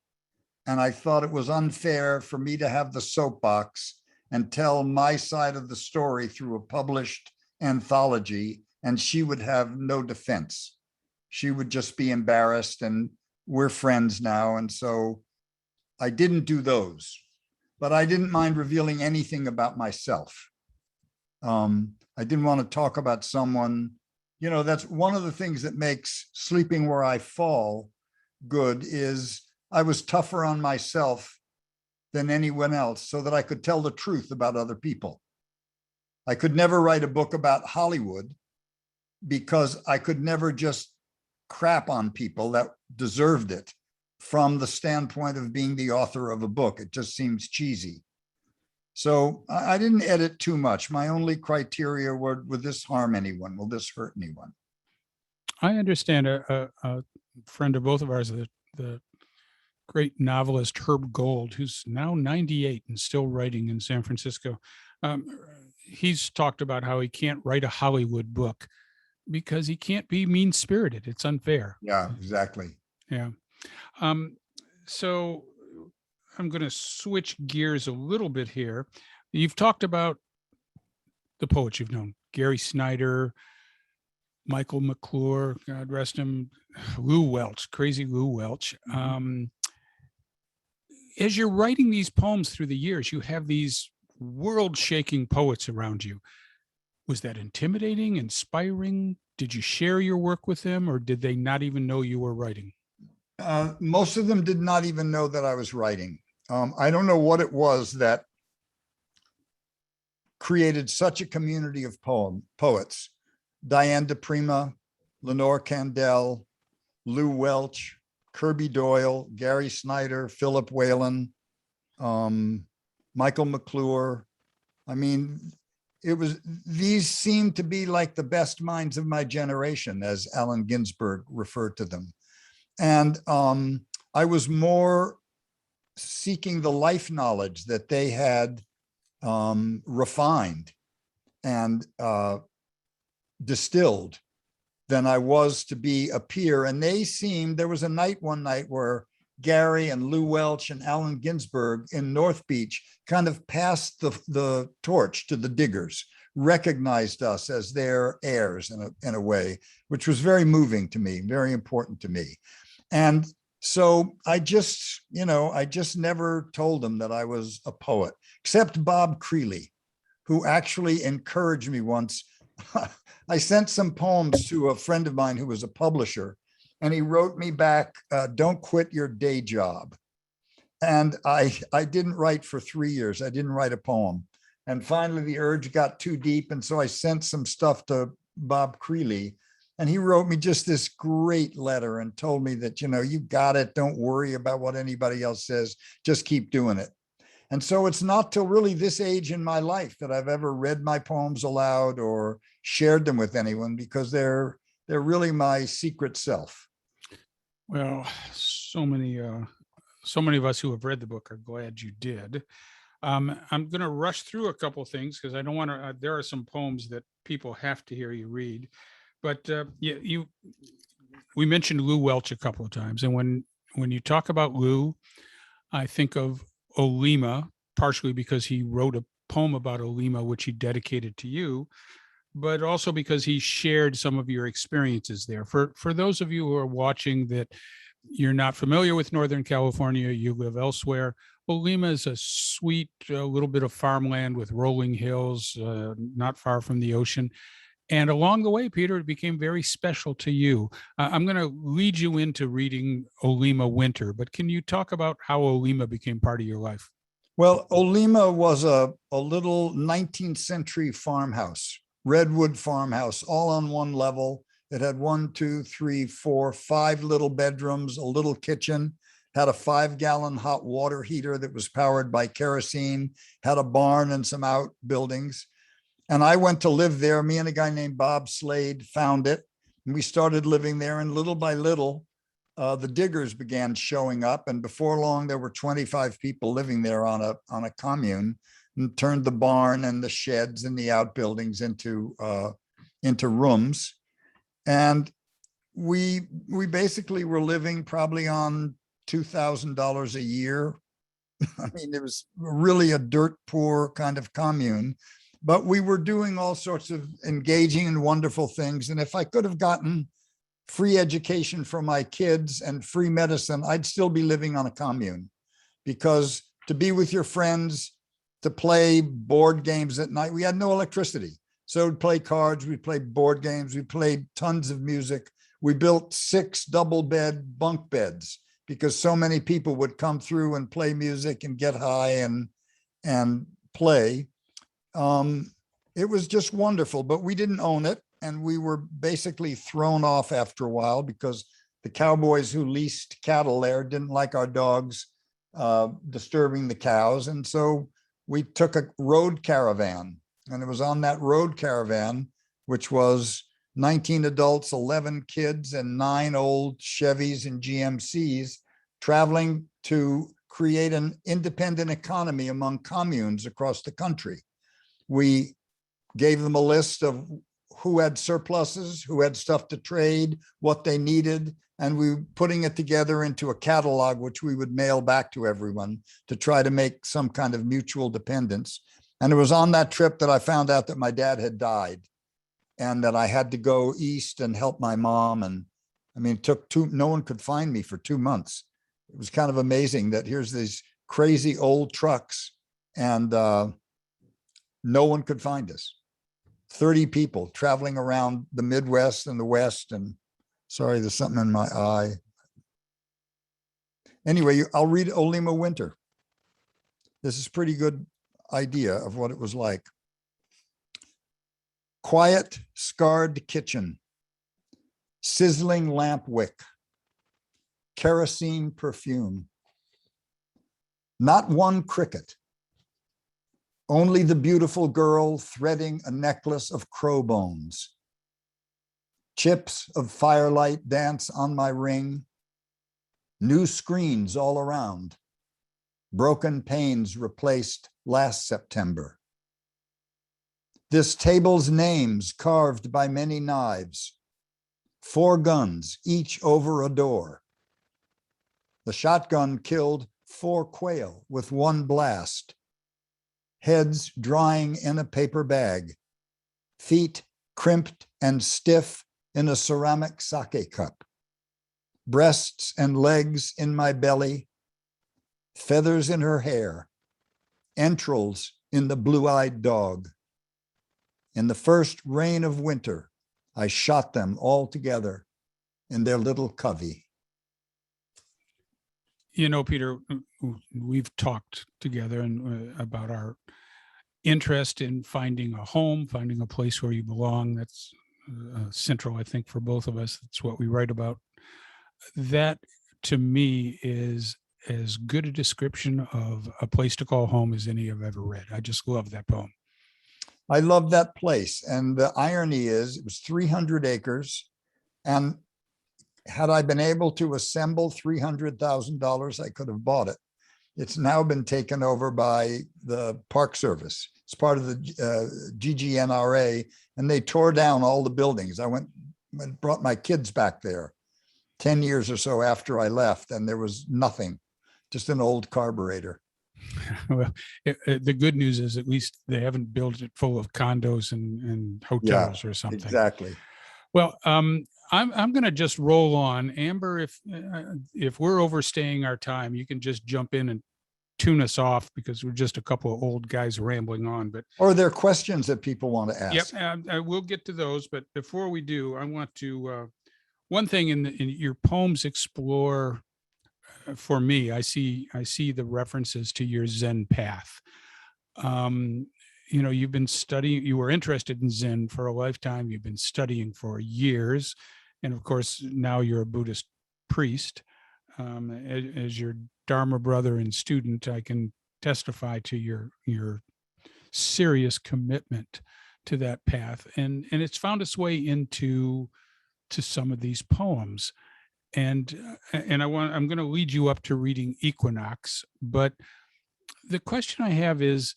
And I thought it was unfair for me to have the soapbox and tell my side of the story through a published anthology, and she would have no defense. She would just be embarrassed, and we're friends now. And so I didn't do those, but I didn't mind revealing anything about myself. I didn't want to talk about someone, that's one of the things that makes Sleeping Where I Fall good, is I was tougher on myself than anyone else so that I could tell the truth about other people. I could never write a book about Hollywood because I could never just crap on people that deserved it from the standpoint of being the author of a book. It just seems cheesy. So I didn't edit too much. My only criteria were, would this harm anyone? Will this hurt anyone? I understand a friend of both of ours, the great novelist Herb Gold, who's now 98 and still writing in San Francisco. He's talked about how he can't write a Hollywood book because he can't be mean-spirited. It's unfair. Yeah, exactly. Yeah. So I'm going to switch gears a little bit here. You've talked about the poets you've known, Gary Snyder, Michael McClure, God rest him, Lou Welch, crazy Lou Welch. As you're writing these poems through the years, you have these world-shaking poets around you. Was that intimidating, inspiring? Did you share your work with them, or did they not even know you were writing? Most of them did not even know that I was writing. I don't know what it was that created such a community of poets. Diane DePrima, Lenore Candell, Lou Welch, Kirby Doyle, Gary Snyder, Philip Whalen, Michael McClure. I mean, these seemed to be like the best minds of my generation, as Allen Ginsberg referred to them. And I was more seeking the life knowledge that they had refined and distilled than I was to be a peer. And there was one night where Gary and Lou Welch and Allen Ginsberg in North Beach kind of passed the torch to the Diggers, recognized us as their heirs in a way, which was very moving to me, very important to me. And so I just never told them that I was a poet, except Bob Creeley, who actually encouraged me once. I sent some poems to a friend of mine who was a publisher, and he wrote me back, "Don't quit your day job." And I didn't write for 3 years. I didn't write a poem. And finally the urge got too deep. And so I sent some stuff to Bob Creeley, and he wrote me just this great letter and told me that, you got it. Don't worry about what anybody else says. Just keep doing it. And so it's not till really this age in my life that I've ever read my poems aloud or shared them with anyone, because they're really my secret self. Well, so many of us who have read the book are glad you did. I'm going to rush through a couple of things because I don't want to. There are some poems that people have to hear you read, but we mentioned Lou Welch a couple of times, and when you talk about Lou, I think of Olima, partially because he wrote a poem about Olima, which he dedicated to you, but also because he shared some of your experiences there. For those of you who are watching that you're not familiar with Northern California, you live elsewhere, Olima is a sweet little bit of farmland with rolling hills, not far from the ocean. And along the way, Peter, it became very special to you. I'm going to lead you into reading Olima Winter, but can you talk about how Olima became part of your life? Well, Olima was a little 19th century farmhouse, redwood farmhouse, all on one level. It had 1, 2, 3, 4, 5 little bedrooms, a little kitchen, had a 5-gallon hot water heater that was powered by kerosene, had a barn and some outbuildings. And I went to live there. Me and a guy named Bob Slade found it, and we started living there. And little by little, the Diggers began showing up. And before long, there were 25 people living there on a commune, and turned the barn and the sheds and the outbuildings into rooms. And we basically were living probably on $2,000 a year. I mean, it was really a dirt poor kind of commune. But we were doing all sorts of engaging and wonderful things. And if I could have gotten free education for my kids and free medicine, I'd still be living on a commune, because to be with your friends, to play board games at night, we had no electricity. So we'd play cards, we'd play board games, we played tons of music. We built 6 double bed bunk beds because so many people would come through and play music and get high and play. It was just wonderful, but we didn't own it. And we were basically thrown off after a while because the cowboys who leased cattle there didn't like our dogs disturbing the cows. And so we took a road caravan, and it was on that road caravan, which was 19 adults, 11 kids, and 9 old Chevys and GMCs, traveling to create an independent economy among communes across the country. We gave them a list of who had surpluses, who had stuff to trade, what they needed, and we were putting it together into a catalog, which we would mail back to everyone to try to make some kind of mutual dependence. And it was on that trip that I found out that my dad had died and that I had to go east and help my mom. And I mean, no one could find me for 2 months. It was kind of amazing that here's these crazy old trucks and no one could find us. 30 people traveling around the Midwest and the West. And sorry, there's something in my eye. Anyway, I'll read Olima Winter. This is a pretty good idea of what it was like. Quiet, scarred kitchen, sizzling lamp wick, kerosene perfume. Not one cricket, Only the beautiful girl threading a necklace of crow bones. Chips of firelight dance on my ring. New screens all around. Broken panes replaced last September. This table's names carved by many knives. 4 guns, each over a door. The shotgun killed 4 quail with 1 blast. Heads drying in a paper bag. Feet crimped and stiff in a ceramic sake cup. Breasts and legs in my belly. Feathers in her hair. Entrails in the blue-eyed dog. In the first rain of winter, I shot them all together in their little covey. You know, Peter, we've talked together and about our interest in finding a home, finding a place where you belong. That's central, I think, for both of us. That's what we write about. That, to me, is as good a description of a place to call home as any I've ever read. I just love that poem. I love that place. And the irony is, it was 300 acres. And had I been able to assemble $300,000, I could have bought it. It's now been taken over by the Park Service. It's part of the GGNRA, and they tore down all the buildings. I brought my kids back there 10 years or so after I left, and there was nothing, just an old carburetor. Well, the good news is at least they haven't built it full of condos and hotels or something. Exactly. Well, I'm going to just roll on. Amber, if we're overstaying our time, you can just jump in and tune us off because we're just a couple of old guys rambling on. But or there are questions that people want to ask. Yep, I will get to those. But before we do, I want to one thing in your poems explore. For me, I see the references to your Zen path. You know, you've been studying, you were interested in Zen for a lifetime. You've been studying for years. And of course, now you're a Buddhist priest. As your Dharma brother and student, I can testify to your serious commitment to that path. And it's found its way into some of these poems. And I'm going to lead you up to reading Equinox, but the question I have is,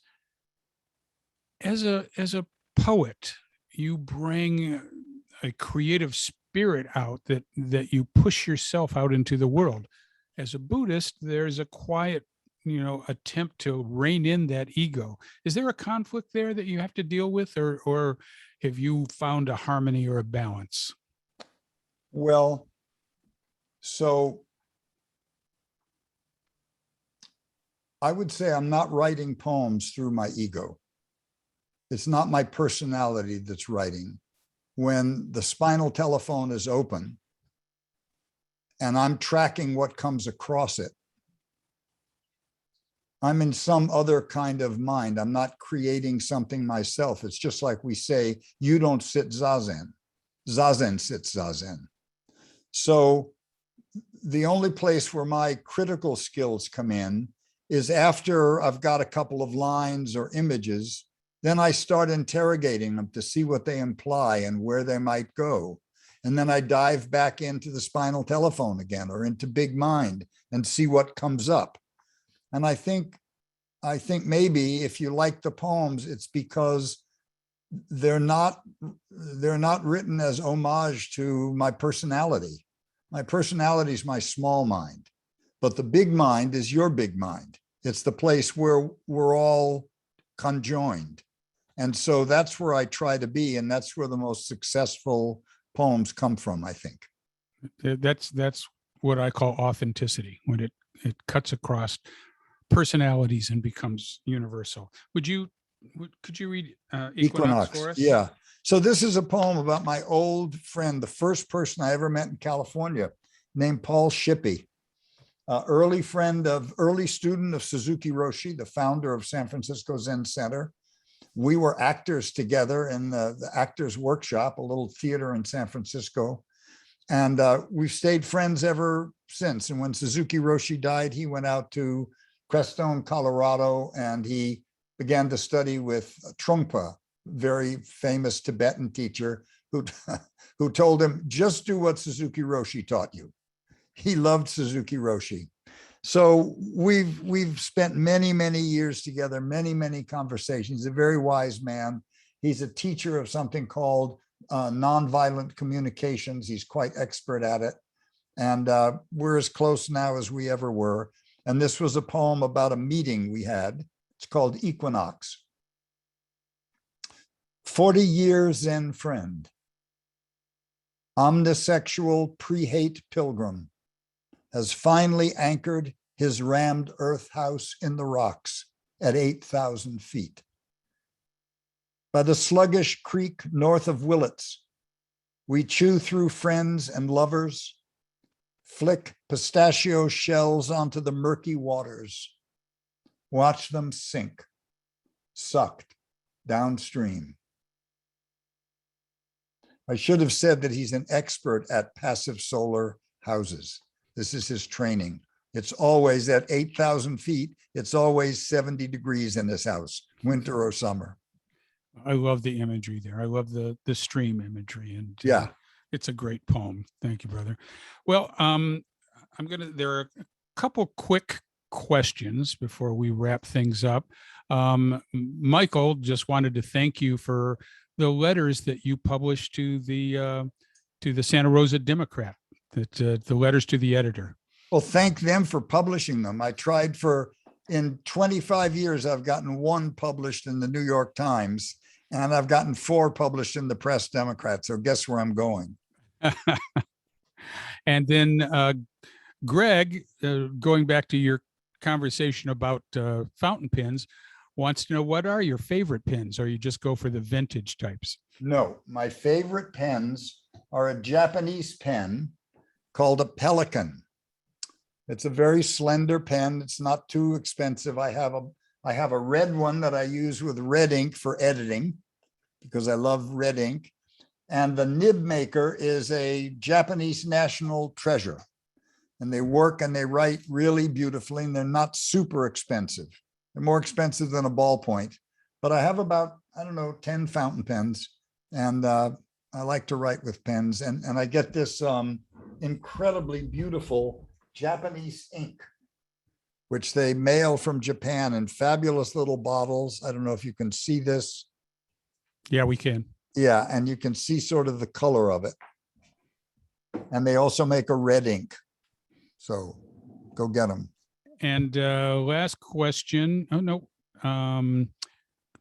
as a poet, you bring a creative spirit out that you push yourself out into the world. As a Buddhist, there's a quiet, attempt to rein in that ego. Is there a conflict there that you have to deal with, or have you found a harmony or a balance? Well, so I would say I'm not writing poems through my ego. It's not my personality that's writing. When the spinal telephone is open and I'm tracking what comes across it, I'm in some other kind of mind. I'm not creating something myself. It's just like we say, you don't sit zazen. Zazen sits zazen. So the only place where my critical skills come in is after I've got a couple of lines or images, then I start interrogating them to see what they imply and where they might go. And then I dive back into the spinal telephone again or into big mind and see what comes up. And I think maybe if you like the poems, it's because they're not written as homage to my personality. My personality is my small mind, but the big mind is your big mind. It's the place where we're all conjoined. And so that's where I try to be. And that's where the most successful poems come from, I think. That's what I call authenticity, when it cuts across personalities and becomes universal. Could you read Equinox for us? Yeah. So this is a poem about my old friend, the first person I ever met in California, named Paul Shippey, early student of Suzuki Roshi, the founder of San Francisco Zen Center. We were actors together in the Actors Workshop, a little theater in San Francisco. And we've stayed friends ever since. And when Suzuki Roshi died, he went out to Crestone, Colorado, and he began to study with Trungpa, very famous Tibetan teacher, who told him, just do what Suzuki Roshi taught you. He loved Suzuki Roshi. So we've spent many, many years together, many, many conversations. He's a very wise man. He's a teacher of something called nonviolent communications. He's quite expert at it. And we're as close now as we ever were. And this was a poem about a meeting we had. It's called Equinox. 40 years Zen friend, omnisexual pre-hate pilgrim, has finally anchored his rammed earth house in the rocks at 8,000 feet. By the sluggish creek north of Willits, we chew through friends and lovers, flick pistachio shells onto the murky waters, watch them sink, sucked downstream. I should have said that he's an expert at passive solar houses. This is his training. It's always at 8,000 feet. It's always 70 degrees in this house, winter or summer. I love the imagery there. I love the stream imagery, and Yeah, it's a great poem. Thank you, brother. Well, there are a couple quick questions before we wrap things up. Michael just wanted to thank you for the letters that you published to the Santa Rosa Democrat, the letters to the editor. well, thank them for publishing them. I tried in 25 years, I've gotten one published in the New York Times, and I've gotten 4 published in the Press Democrat. So guess where I'm going? And then Greg, going back to your conversation about fountain pens, wants to know, what are your favorite pens, or you just go for the vintage types? No, my favorite pens are a Japanese pen called a Pelican. It's a very slender pen. It's not too expensive. I have a red one that I use with red ink for editing because I love red ink. And the nib maker is a Japanese national treasure. And they work and they write really beautifully, and they're not super expensive. They're more expensive than a ballpoint. But I have about, 10 fountain pens. And I like to write with pens. And I get this incredibly beautiful Japanese ink, which they mail from Japan in fabulous little bottles. I don't know if you can see this. Yeah, we can. Yeah, and you can see sort of the color of it. And they also make a red ink. So go get them. And last question. Oh, no.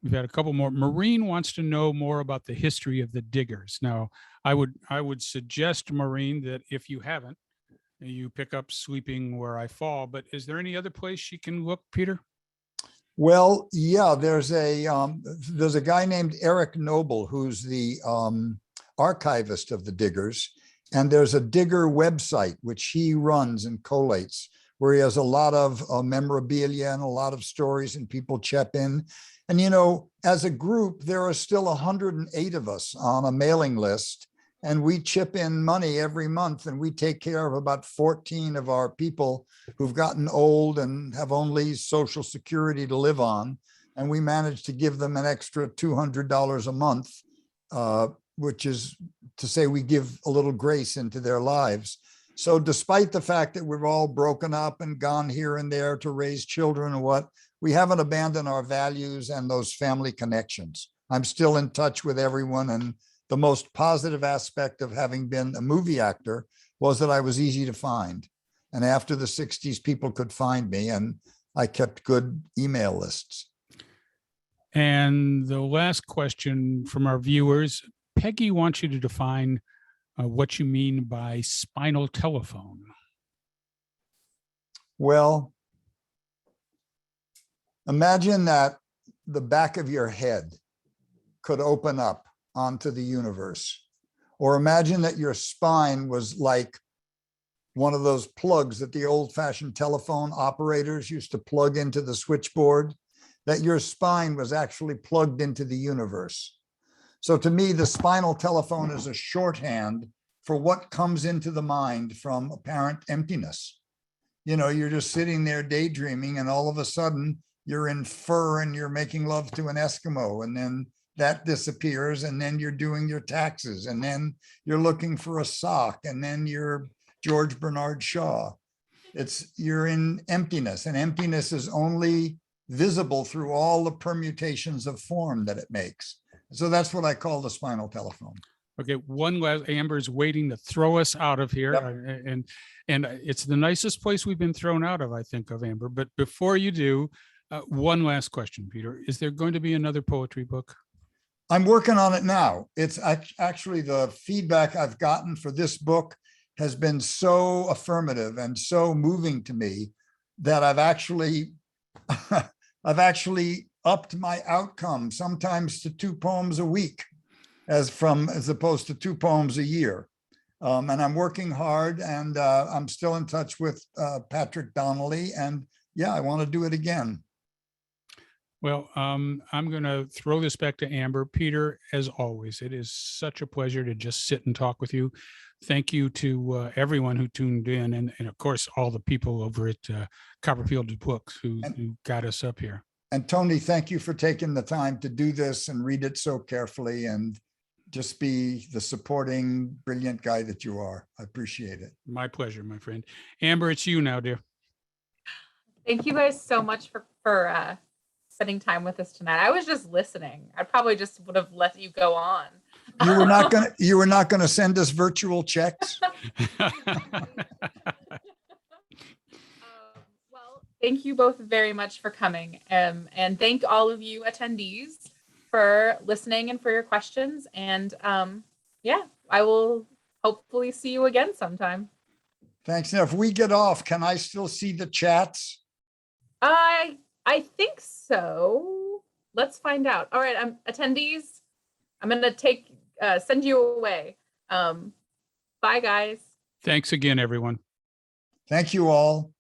We've had a couple more. Maureen wants to know more about the history of the Diggers. Now, I would suggest, Maureen, that if you haven't, you pick up Sleeping Where I Fall. But is there any other place she can look, Peter? Well, yeah, there's a guy named Eric Noble, who's the archivist of the Diggers. And there's a Digger website, which he runs and collates, where he has a lot of memorabilia and a lot of stories, and people chip in. And, as a group, there are still 108 of us on a mailing list, and we chip in money every month, and we take care of about 14 of our people who've gotten old and have only Social Security to live on. And we manage to give them an extra $200 a month, which is to say we give a little grace into their lives. So despite the fact that we've all broken up and gone here and there to raise children and we haven't abandoned our values and those family connections. I'm still in touch with everyone. And the most positive aspect of having been a movie actor was that I was easy to find. And after the 60s, people could find me, and I kept good email lists. And the last question from our viewers, Peggy wants you to define what you mean by spinal telephone. Well, imagine that the back of your head could open up onto the universe, or imagine that your spine was like one of those plugs that the old-fashioned telephone operators used to plug into the switchboard, that your spine was actually plugged into the universe. So to me, the spinal telephone is a shorthand for what comes into the mind from apparent emptiness. You're just sitting there daydreaming, and all of a sudden you're in fur and you're making love to an Eskimo, and then that disappears, and then you're doing your taxes, and then you're looking for a sock, and then you're George Bernard Shaw. You're in emptiness, and emptiness is only visible through all the permutations of form that it makes. So that's what I call the spinal telephone. Okay, one last, Amber's waiting to throw us out of here. Yep. And it's the nicest place we've been thrown out of, I think, of Amber. But before you do, one last question, Peter. Is there going to be another poetry book? I'm working on it now. It's actually the feedback I've gotten for this book has been so affirmative and so moving to me that I've actually upped my outcome sometimes to 2 poems a week as opposed to 2 poems a year. And I'm working hard, and I'm still in touch with Patrick Donnelly, and yeah, I want to do it again. Well, I'm going to throw this back to Amber. Peter, as always, it is such a pleasure to just sit and talk with you. Thank you to everyone who tuned in, and of course, all the people over at Copperfield Books who got us up here. And Tony, thank you for taking the time to do this and read it so carefully and just be the supporting, brilliant guy that you are. I appreciate it. My pleasure, my friend. Amber, it's you now, dear. Thank you guys so much for spending time with us tonight. I was just listening. I probably just would have let you go on. You were not gonna send us virtual checks? Well, thank you both very much for coming. And thank all of you attendees for listening and for your questions. And yeah, I will hopefully see you again sometime. Thanks. Now, if we get off, can I still see the chats? I think so. Let's find out. All right, attendees, I'm gonna send you away. Bye, guys. Thanks again, everyone. Thank you all.